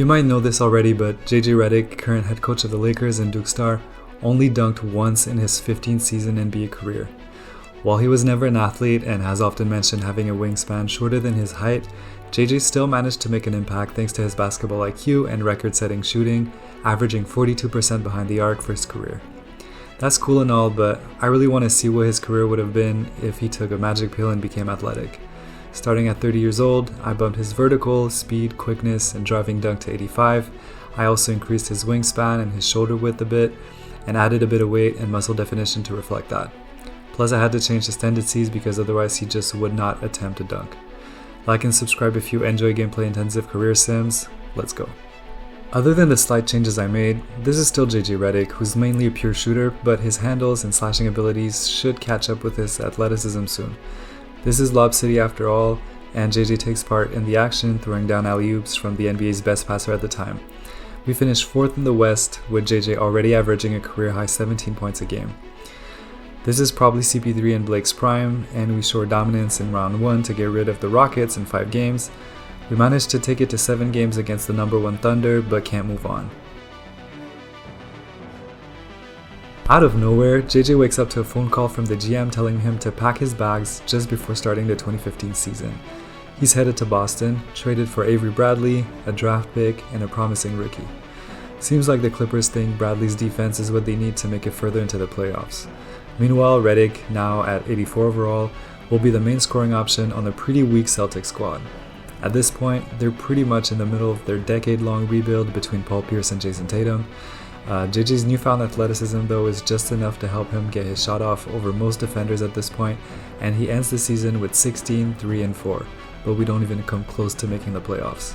You might know this already, but JJ Redick, current head coach of the Lakers and Duke star, only dunked once in his 15th season NBA career. While he was never an athlete and has often mentioned having a wingspan shorter than his height, JJ still managed to make an impact thanks to his basketball IQ and record-setting shooting, averaging 42% behind the arc for his career. That's cool and all, but I really want to see what his career would have been if he took a magic pill and became athletic. Starting at 30 years old, I bumped his vertical, speed, quickness, and driving dunk to 85. I also increased his wingspan and his shoulder width a bit, and added a bit of weight and muscle definition to reflect that. Plus, I had to change his tendencies because otherwise he just would not attempt to dunk. Like and subscribe if you enjoy gameplay-intensive career sims. Let's go. Other than the slight changes I made, this is still JJ Redick, who's mainly a pure shooter, but his handles and slashing abilities should catch up with his athleticism soon. This is Lob City after all, and JJ takes part in the action, throwing down alley-oops from the NBA's best passer at the time. We finished 4th in the West, with JJ already averaging a career-high 17 points a game. This is probably CP3 and Blake's prime, and we showed dominance in round 1 to get rid of the Rockets in 5 games. We managed to take it to 7 games against the number 1 Thunder, but can't move on. Out of nowhere, JJ wakes up to a phone call from the GM telling him to pack his bags just before starting the 2015 season. He's headed to Boston, traded for Avery Bradley, a draft pick, and a promising rookie. Seems like the Clippers think Bradley's defense is what they need to make it further into the playoffs. Meanwhile, Redick, now at 84 overall, will be the main scoring option on a pretty weak Celtics squad. At this point, they're pretty much in the middle of their decade-long rebuild between Paul Pierce and Jason Tatum. JJ's newfound athleticism though is just enough to help him get his shot off over most defenders at this point, and he ends the season with 16, 3, and 4, but we don't even come close to making the playoffs.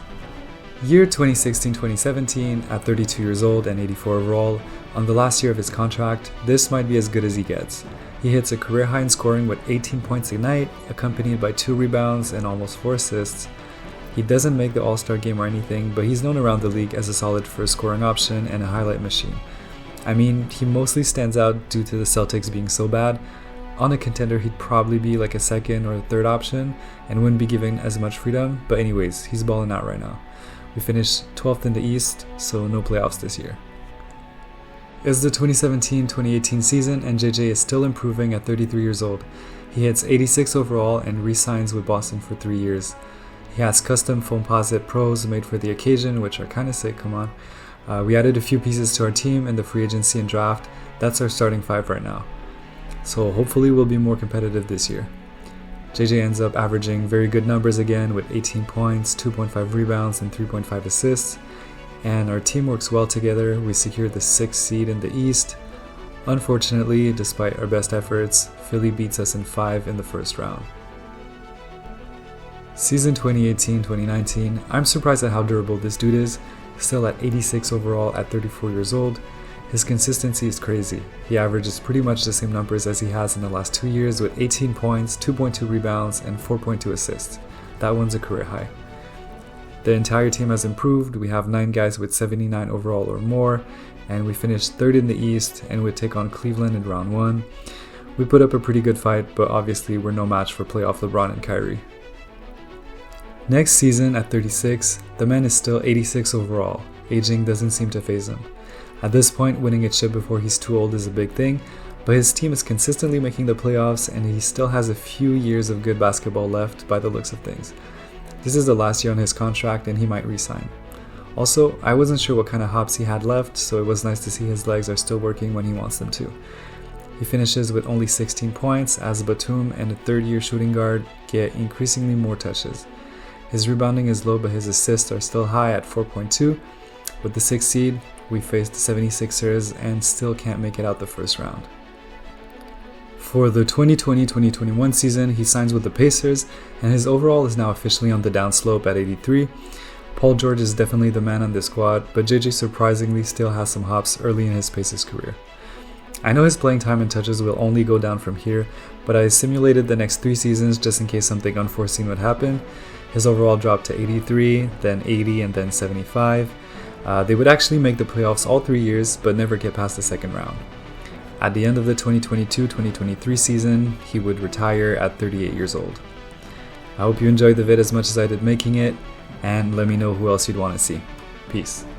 Year 2016-2017, at 32 years old and 84 overall, on the last year of his contract, this might be as good as he gets. He hits a career high in scoring with 18 points a night, accompanied by 2 rebounds and almost 4 assists. He doesn't make the All-Star game or anything, but he's known around the league as a solid first scoring option and a highlight machine. I mean, he mostly stands out due to the Celtics being so bad. On a contender, he'd probably be like a second or third option and wouldn't be given as much freedom, but anyways, he's balling out right now. We finished 12th in the East, so no playoffs this year. It's the 2017-2018 season, and JJ is still improving at 33 years old. He hits 86 overall and re-signs with Boston for 3 years. He has custom Foamposite Pros made for the occasion, which are kinda sick, come on. We added a few pieces to our team in the free agency and draft. That's our starting 5 right now. So hopefully we'll be more competitive this year. JJ ends up averaging very good numbers again with 18 points, 2.5 rebounds, and 3.5 assists. And our team works well together. We secured the 6th seed in the East. Unfortunately, despite our best efforts, Philly beats us in 5 in the first round. Season 2018-2019, I'm surprised at how durable this dude is, still at 86 overall at 34 years old. His consistency is crazy. He averages pretty much the same numbers as he has in the last 2 years with 18 points, 2.2 rebounds, and 4.2 assists. That one's a career high. The entire team has improved. We have 9 guys with 79 overall or more, and we finished 3rd in the East and would take on Cleveland in round 1. We put up a pretty good fight, but obviously we're no match for playoff LeBron and Kyrie. Next season, at 36, the man is still 86 overall. Aging doesn't seem to faze him. At this point, winning a chip before he's too old is a big thing, but his team is consistently making the playoffs and he still has a few years of good basketball left by the looks of things. This is the last year on his contract and he might re-sign. Also, I wasn't sure what kind of hops he had left, so it was nice to see his legs are still working when he wants them to. He finishes with only 16 points as Batum and a 3rd-year shooting guard get increasingly more touches. His rebounding is low, but his assists are still high at 4.2. With the 6th seed, we faced the 76ers and still can't make it out the first round. For the 2020-2021 season, he signs with the Pacers, and his overall is now officially on the downslope at 83. Paul George is definitely the man on this squad, but JJ surprisingly still has some hops early in his Pacers career. I know his playing time and touches will only go down from here, but I simulated the next 3 seasons just in case something unforeseen would happen. His overall dropped to 83, then 80, and then 75. They would actually make the playoffs all 3 years, but never get past the second round. At the end of the 2022-2023 season, he would retire at 38 years old. I hope you enjoyed the vid as much as I did making it, and let me know who else you'd want to see. Peace. Peace.